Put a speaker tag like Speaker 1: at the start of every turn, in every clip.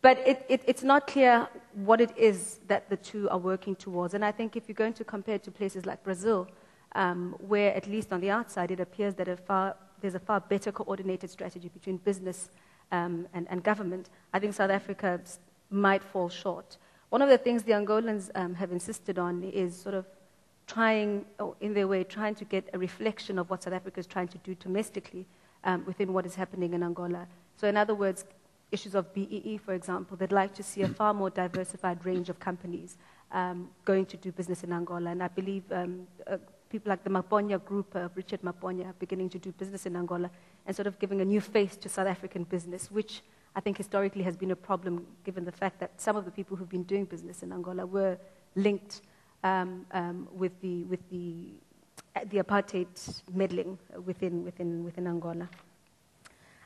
Speaker 1: But it's not clear what it is that the two are working towards. And I think if you're going to compare to places like Brazil, where at least on the outside it appears that there's a far better coordinated strategy between business and government, I think South Africa might fall short. One of the things the Angolans have insisted on is sort of trying to get a reflection of what South Africa is trying to do domestically within what is happening in Angola. So in other words, issues of BEE, for example, they'd like to see a far more diversified range of companies going to do business in Angola. And I believe people like the Maponya group, Richard Maponya, are beginning to do business in Angola and sort of giving a new face to South African business, which I think historically has been a problem given the fact that some of the people who've been doing business in Angola were linked with the apartheid meddling within Angola.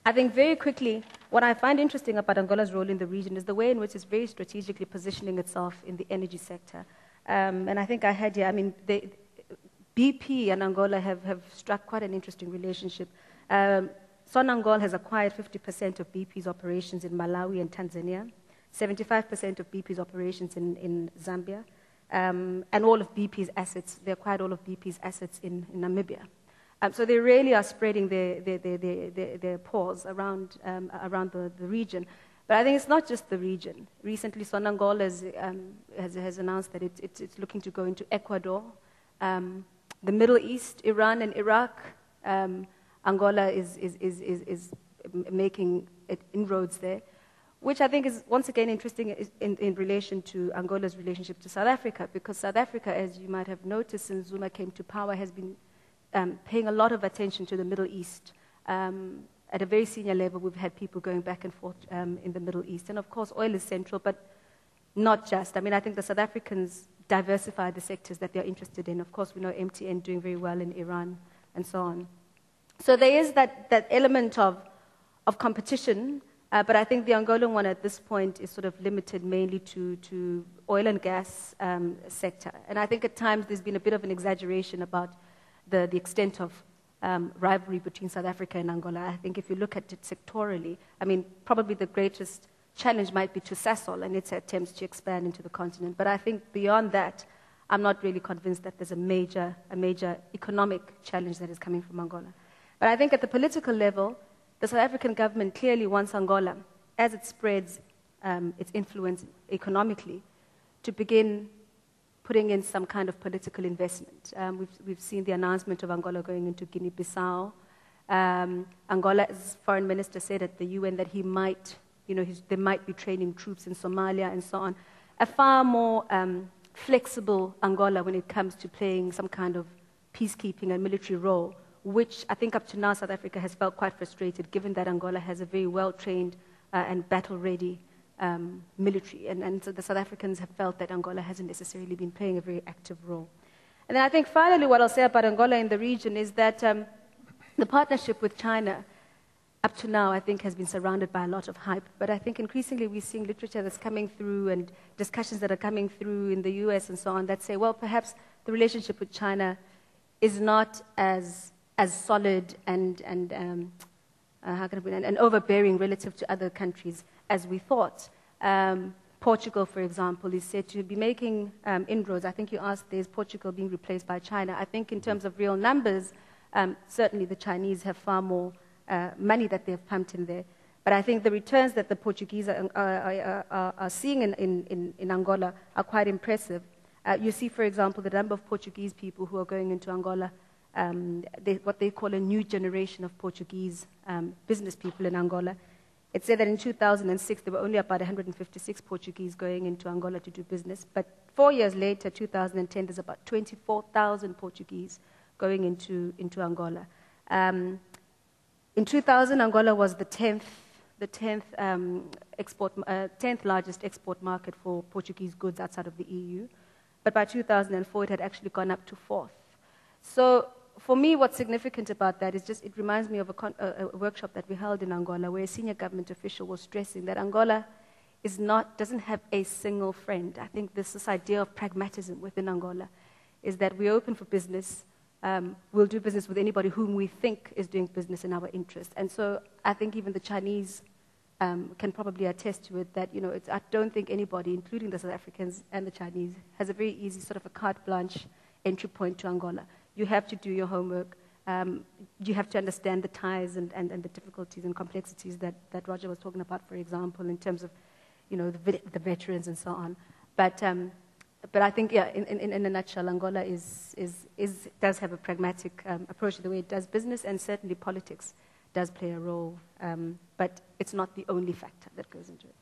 Speaker 1: I think very quickly, what I find interesting about Angola's role in the region is the way in which it's very strategically positioning itself in the energy sector. And I think I had here, I mean, BP and Angola have struck quite an interesting relationship. Sonangol has acquired 50% of BP's operations in Malawi and Tanzania, 75% of BP's operations in Zambia, and all of BP's assets. They acquired all of BP's assets in Namibia. So they really are spreading their paws around the region. But I think it's not just the region. Recently, Sonangol has announced that it's looking to go into Ecuador, the Middle East, Iran and Iraq. Angola is making inroads there, which I think is once again interesting in relation to Angola's relationship to South Africa, because South Africa, as you might have noticed since Zuma came to power, has been paying a lot of attention to the Middle East. At a very senior level, we've had people going back and forth in the Middle East. And of course, oil is central, but not just. I mean, I think the South Africans diversify the sectors that they're interested in. Of course, we know MTN doing very well in Iran and so on. So there is that element of competition, but I think the Angolan one at this point is sort of limited mainly to oil and gas sector. And I think at times there's been a bit of an exaggeration about the extent of rivalry between South Africa and Angola. I think if you look at it sectorally, I mean, probably the greatest challenge might be to Sasol and its attempts to expand into the continent. But I think beyond that, I'm not really convinced that there's a major economic challenge that is coming from Angola. But I think at the political level, the South African government clearly wants Angola, as it spreads its influence economically, to begin putting in some kind of political investment. We've seen the announcement of Angola going into Guinea-Bissau. Angola's foreign minister said at the UN that he might, they might be training troops in Somalia and so on. A far more flexible Angola when it comes to playing some kind of peacekeeping and military role, which I think up to now South Africa has felt quite frustrated, given that Angola has a very well-trained and battle-ready military. And so the South Africans have felt that Angola hasn't necessarily been playing a very active role. And then I think finally what I'll say about Angola in the region is that the partnership with China, up to now, I think has been surrounded by a lot of hype. But I think increasingly we're seeing literature that's coming through and discussions that are coming through in the US and so on that say, well, perhaps the relationship with China is not as solid and overbearing relative to other countries as we thought. Portugal, for example, is said to be making inroads. I think you asked, is Portugal being replaced by China? I think in terms of real numbers, certainly the Chinese have far more money that they've pumped in there. But I think the returns that the Portuguese are seeing in Angola are quite impressive. You see, for example, the number of Portuguese people who are going into Angola, what they call a new generation of Portuguese business people in Angola. It said that in 2006, there were only about 156 Portuguese going into Angola to do business. But 4 years later, 2010, there's about 24,000 Portuguese going into Angola. In 2000, Angola was the 10th largest export market for Portuguese goods outside of the EU. But by 2004, it had actually gone up to 4th. So for me, what's significant about that is just it reminds me of a workshop that we held in Angola where a senior government official was stressing that Angola doesn't have a single friend. I think this idea of pragmatism within Angola is that we're open for business. We'll do business with anybody whom we think is doing business in our interest. And so I think even the Chinese can probably attest to it, that, I don't think anybody, including the South Africans and the Chinese, has a very easy sort of a carte blanche entry point to Angola. You have to do your homework. You have to understand the ties and the difficulties and complexities that Roger was talking about, for example, in terms of, the veterans and so on. But I think, yeah, in a nutshell, Angola does have a pragmatic approach to the way it does business, and certainly politics does play a role. But it's not the only factor that goes into it.